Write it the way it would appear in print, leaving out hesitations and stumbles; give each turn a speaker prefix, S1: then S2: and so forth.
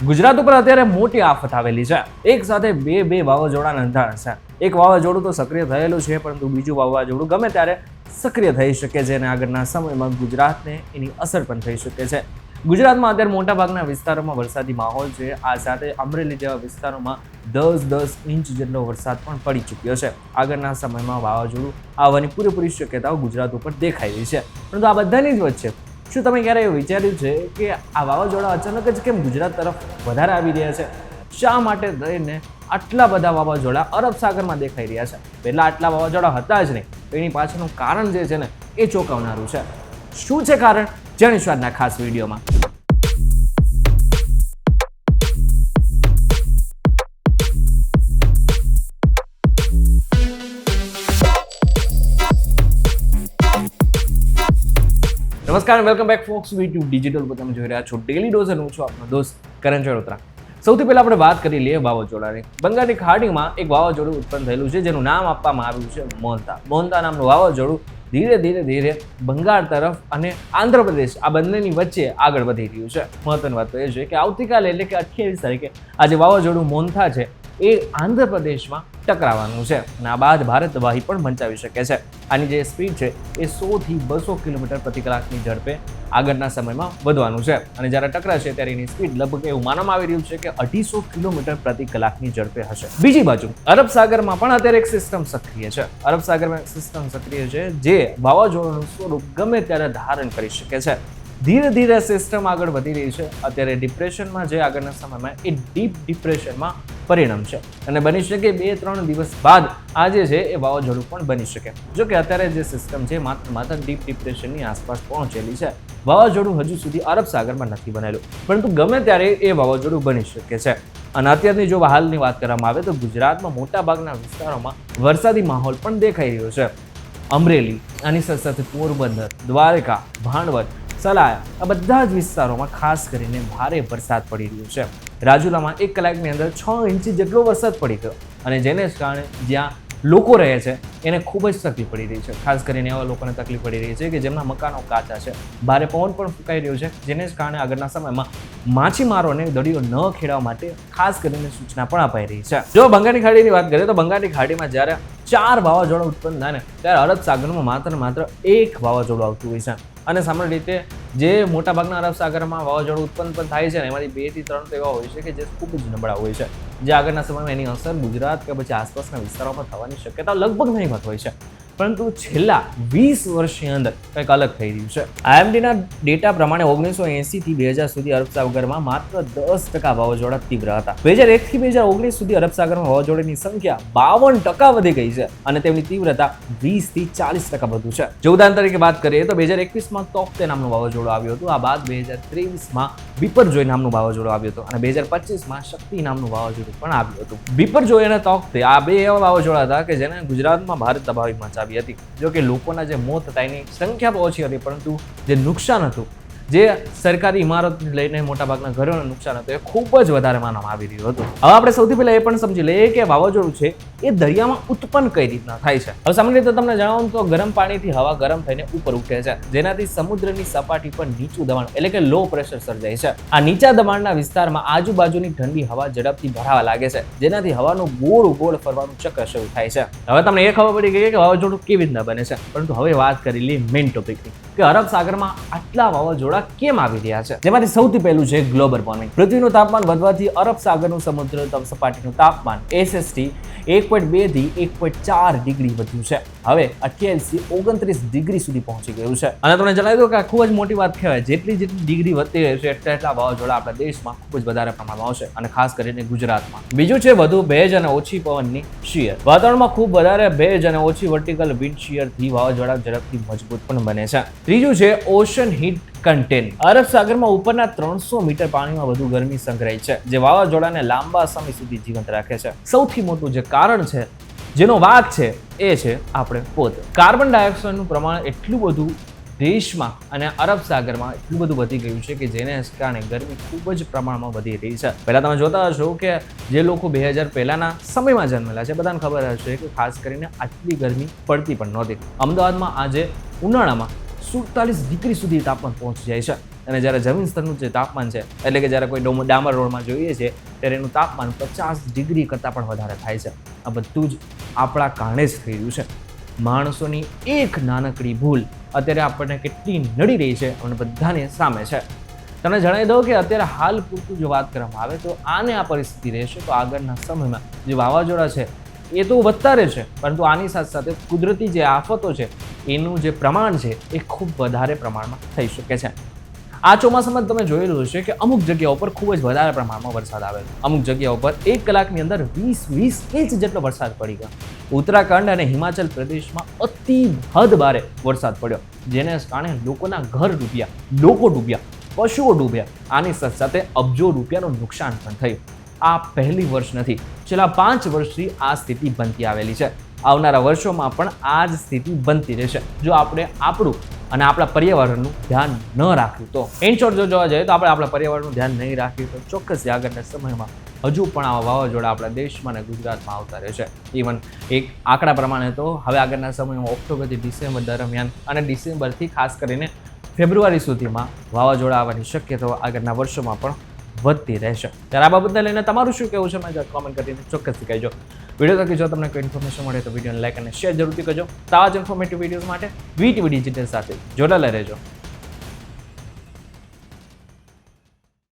S1: ગુજરાત ઉપર અત્યારે મોટી આફત આવેલી છે. એક સાથે બે વાવાઝોડા નોંધાયા છે. એક વાવાઝોડું તો સક્રિય થયેલું છે, પરંતુ બીજું વાવાઝોડું ગમે ત્યારે સક્રિય થઈ શકે છે અને આગળના સમયમાં ગુજરાતને એની અસર પણ થઈ શકે છે. ગુજરાતમાં અત્યારે મોટાભાગના વિસ્તારોમાં વરસાદી માહોલ છે. આ સાથે અમરેલી જેવા વિસ્તારોમાં 10 ઇંચ જેટલો વરસાદ પણ પડી ચૂક્યો છે. આગળના સમયમાં વાવાઝોડું આવવાની પૂરેપૂરી શક્યતાઓ ગુજરાત ઉપર દેખાઈ રહી છે. પરંતુ આ બધાની જ વચ્ચે શું તમે ક્યારે એવું વિચાર્યું છે કે આ વાવાઝોડા અચાનક જ કેમ ગુજરાત તરફ વધારે આવી રહ્યા છે? શા માટે થઈને આટલા બધા વાવાઝોડા અરબ સાગરમાં દેખાઈ રહ્યા છે? પહેલા આટલા વાવાઝોડા હતા જ નહીં. એની પાછળનું કારણ જે છે ને એ ચોંકાવનારું છે. શું છે કારણ? જાણીશું આજના ખાસ વિડીયોમાં. નમસ્કાર, welcome back Fox YouTube Digital પર તમે જોઈ રહ્યા છો ડેલી ડોઝ અને હું છું આપનો દોસ્ત કરણ ચડોતરા. સૌથી પહેલા આપણે વાત કરી લઈએ વાવાઝોડાની. બંગાળની ખાડીમાં એક વાવાઝોડું ઉત્પન્ન થયેલું છે જેનું નામ આપવામાં આવ્યું છે મોન્તા. મોન્તા નામનું વાવાઝોડું ધીરે બંગાળ તરફ અને આંધ્રપ્રદેશ આ બંનેની વચ્ચે આગળ વધી રહ્યું છે. મહત્વની વાત તો એ છે કે આવતીકાલે એટલે કે 28 તારીખે આ જે વાવાઝોડું મોન્તા છે એ આંધ્રપ્રદેશમાં ટકરાવાનું છે અને આ બાદ ભારે તબાહી પણ મંચાવી શકે છે. આની જે સ્પીડ છે એ 100 થી 200 કિલોમીટર પ્રતિ કલાકની ઝડપે આગળના સમયમાં વધવાનું છે અને જ્યારે ટકરાશે ત્યારે એની સ્પીડ લગભગ એવું માનવામાં આવી રહ્યું છે કે 250 કિલોમીટર પ્રતિ કલાકની ઝડપે હશે. બીજી બાજુ અરબ સાગરમાં પણ અત્યારે એક સિસ્ટમ સક્રિય છે. અરબ સાગરમાં એક સિસ્ટમ સક્રિય છે જે વાવાઝોડાનું સ્વરૂપ ગમે ત્યારે ધારણ કરી શકે છે. ધીરે સિસ્ટમ આગળ વધી રહી છે. અત્યારે ડિપ્રેશનમાં જે આગળના સમયમાં એ ડીપ ડિપ્રેશનમાં પરિણમશે અને બની શકે 2-3 દિવસ બાદ આ જે છે એ વાવાઝોડું પણ બની શકે. જો કે અત્યારે જે સિસ્ટમ છે માત્ર ડીપ ડિપ્રેશનની આસપાસ પહોંચેલી છે. વાવાઝોડું હજુ સુધી અરબ સાગરમાં નથી બનેલું, પરંતુ ગમે ત્યારે એ વાવાઝોડું બની શકે છે. અને અત્યારની જો હાલની વાત કરવામાં આવે તો ગુજરાતમાં મોટાભાગના વિસ્તારોમાં વરસાદી માહોલ પણ દેખાઈ રહ્યો છે. અમરેલી, આની સાથે પોરબંદર, દ્વારકા, ભાણવડ, સલાયા આ બધા જ વિસ્તારોમાં ખાસ કરીને ભારે વરસાદ પડી રહ્યો છે. રાજુલામાં 1 કલાકની અંદર 6 ઇંચ જેટલો વરસાદ પડી ગયો અને જેને કારણે જ્યાં લોકો રહે છે એને ખૂબ જ તકલીફ પડી રહી છે. ખાસ કરીને એવા લોકોને તકલીફ પડી રહી છે કે જેમના મકાનો કાચા છે. ભારે પવન પણ ફૂંકાઈ રહ્યો છે, જેને જ કારણે આગળના સમયમાં માછીમારોને દરિયો ન ખેડવા માટે ખાસ કરીને સૂચના પણ અપાઈ રહી છે. જો બંગાળની ખાડીની વાત કરીએ તો બંગાળની ખાડીમાં જ્યારે 4 વાવાઝોડા ઉત્પન્ન થાય ને ત્યારે અરબ સાગરમાં માત્ર 1 વાવાઝોડું આવતું હોય છે. અને સામાન્ય રીતે જે મોટાભાગના અરબ સાગરમાં વાવાઝોડું ઉત્પન્ન પણ થાય છે ને એમાંથી 2 થી 3 તો એવા હોય છે કે જે ખૂબ જ નબળા હોય છે, જે આગળના સમયમાં એની અસર ગુજરાત કે પછી આસપાસના વિસ્તારોમાં થવાની શક્યતા લગભગ નહીવત હોય છે. પરંતુ છેલ્લા 20 વર્ષની અંદર કંઈક અલગ થઈ રહ્યું છે. IMDના ડેટા પ્રમાણે 1980 થી 2000 સુધી અરબ સાગરમાં માત્ર 10% વાવાઝોડા તીવ્ર હતા. 2001 થી 2019 સુધી અરબ સાગરમાં વાવાઝોડાની સંખ્યા 52% વધી ગઈ છે અને તેમની તીવ્રતા 20 થી 40% વધુ છે. જો ઉદાહરણ તરીકે વાત કરીએ તો 2021માં તોક્તે નામનું વાવાઝોડું આવ્યું હતું. આ બાદ 2023માં બિપરજોય નામનું વાવાઝોડું આવ્યું હતું અને 2025માં શક્તિ નામનું વાવાઝોડું પણ આવ્યું હતું. બિપરજોય અને તોક્તે આ 2 એવા વાવાઝોડા હતા કે જેને ગુજરાતમાં ભારે તબાહી મચાવી હતી. જો કે લોકોના જે મોત હતા એની સંખ્યા તો ઓછી હતી, પરંતુ જે નુકસાન હતું, જે સરકારી ઇમારતને લઈને મોટાભાગના ઘરોને નુકસાન હતું, એ ખૂબ જ વધારે માનવામાં આવી રહ્યું હતું. હવે આપણે સૌથી પહેલા એ પણ સમજી લઈએ કે વાવાઝોડું છે એ દરિયામાં ઉત્પન્ન કઈ રીતના થાય છે. હવે સામાન્ય રીતે તમને જણાવું તો ગરમ પાણીથી હવા ગરમ થઈને ઉપર ઉઠે છે, જેનાથી સમુદ્રની સપાટી પર નીચું દબાણ એટલે કે લો પ્રેશર સર્જાય છે. આ નીચા દબાણના વિસ્તારમાં આજુબાજુની ઠંડી હવા ઝડપથી ભરાવા લાગે છે, જેનાથી હવાનું ગોળ ફરવાનું ચક્ર શરૂ થાય છે. હવે તમને એ ખબર પડી ગઈ કે વાવાઝોડું કેવી રીતના બને છે, પરંતુ હવે વાત કરી લઈએ મેઇન ટોપિકની કે અરબ સાગરમાં આટલા વાવાઝોડા કેમ આવી રહ્યા છે. જેમાંથી સૌથી પહેલું છે ગ્લોબલ વોર્મિંગ. પૃથ્વીનું તાપમાન વધવાથી અરબ સાગરનું સમુદ્ર સપાટીનું તાપમાન SST 1.2 થી 1.4 ડિગ્રી વધ્યું છે. હવે 28 થી 29 ડિગ્રી સુધી પહોંચી ગયું છે અને તમને જણાવી દઉં કે આ ખૂબ જ મોટી વાત કહેવાય. જેટલી ડિગ્રી વધતી રહેશે એટલા વાવાઝોડા આપણા દેશમાં ખૂબ જ વધારે પ્રમાણમાં આવશે અને ખાસ કરીને ગુજરાતમાં. બીજું છે વધુ ભેજ અને ઓછી પવનની શિયર. વાતાવરણમાં ખૂબ વધારે ભેજ અને ઓછી વર્ટિકલ વિન્ડ શિયરથી વાવાઝોડા ઝડપથી મજબૂત પણ બને છે. ત્રીજું છે ઓશન હીટ કન્ટેન. અરબ સાગરમાં ઉપરના 300 મીટર પાણીમાં વધુ ગરમી સંગ્રહાય છે, જે વાવાઝોડાને લાંબા સમય સુધી જીવંત રાખે છે. સૌથી મોટું જે કારણ છે, જેનો વાક છે, એ છે આપણે પોતે. કાર્બન ડાયોક્સાઇડનું પ્રમાણ એટલું બધું દેશમાં અને અરબ સાગરમાં એટલું બધું વધી ગયું છે કે જેને કારણે ગરમી ખૂબ જ પ્રમાણમાં વધી રહી છે. પહેલા તમે જોતા હશો કે જે લોકો 2000 પહેલાના સમયમાં જન્મેલા છે બધાને ખબર હશે કે ખાસ કરીને આટલી ગરમી પડતી પણ નહોતી. અમદાવાદમાં આજે ઉનાળામાં 47 ડિગ્રી સુધી તાપમાન પહોંચી જાય છે અને જ્યારે જમીન સ્તરનું જે તાપમાન છે એટલે કે જ્યારે કોઈ ડામર રોડમાં જોઈએ છે ત્યારે એનું તાપમાન 50 ડિગ્રી કરતાં પણ વધારે થાય છે. આ બધું જ આપણા કારણે જ થઈ રહ્યું છે. માણસોની એક નાનકડી ભૂલ અત્યારે આપણને કેટલી નડી રહી છે અને બધાની સામે છે. તમને જણાવી દઉં કે અત્યારે હાલ પૂરતું જો વાત કરવામાં આવે તો આને આ પરિસ્થિતિ રહેશે તો આગળના સમયમાં જે વાવાઝોડા છે એ તો વધતા રહેશે, પરંતુ આની સાથે સાથે કુદરતી જે આફતો છે એનું જે પ્રમાણ છે એ ખૂબ વધારે પ્રમાણમાં થઈ શકે છે. આ ચોમાસામાં તમે જોયેલું હશે કે અમુક જગ્યાઓ પર ખૂબ જ વધારે પ્રમાણમાં વરસાદ આવે છે. અમુક જગ્યાઓ પર 1 કલાકની અંદર 20 ઇંચ જેટલો વરસાદ પડી ગયો. ઉત્તરાખંડ અને હિમાચલ પ્રદેશમાં અતિ હદ ભારે વરસાદ પડ્યો, જેને કારણે લોકોના ઘર ડૂબ્યા, લોકો ડૂબ્યા, પશુઓ ડૂબ્યા. આની સાથે સાથે અબજો રૂપિયાનું નુકસાન પણ થયું. આ પહેલી વર્ષ નથી, છેલ્લા 5 વર્ષથી આ સ્થિતિ બનતી આવેલી છે. આવનારા વર્ષોમાં પણ આ જ સ્થિતિ બનતી રહેશે જો આપણે આપણું અને આપણા પર્યાવરણનું ધ્યાન ન રાખ્યું તો. ઇન શોર્ટ જો જોવા જઈએ તો આપણે આપણા પર્યાવરણનું ધ્યાન નહીં રાખ્યું તો ચોક્કસ આગળના સમયમાં હજુ પણ આવા વાવાઝોડા આપણા દેશમાં અને ગુજરાતમાં આવતા રહેશે. ઇવન એક આંકડા પ્રમાણે તો હવે આગળના સમયમાં ઓક્ટોબરથી ડિસેમ્બર દરમિયાન અને ડિસેમ્બરથી ખાસ કરીને ફેબ્રુઆરી સુધીમાં વાવાઝોડા આવવાની શક્યતાઓ આગળના વર્ષોમાં પણ વધતી રહેશે. ત્યારે આ બાબતને લઈને તમારું શું કહેવું છે મને કોમેન્ટ કરીને ચોક્કસથી કહેજો. વિડીયો થકી જો તમને કોઈ ઇન્ફોર્મેશન મળે તો વિડીયોને લાઈક અને શેર જરૂરથી કરજો. તાજા ઇન્ફોર્મેટિવ વિડીયોઝ માટે વીટીવી ડિજિટલ સાથે જોડાયેલા રહેજો.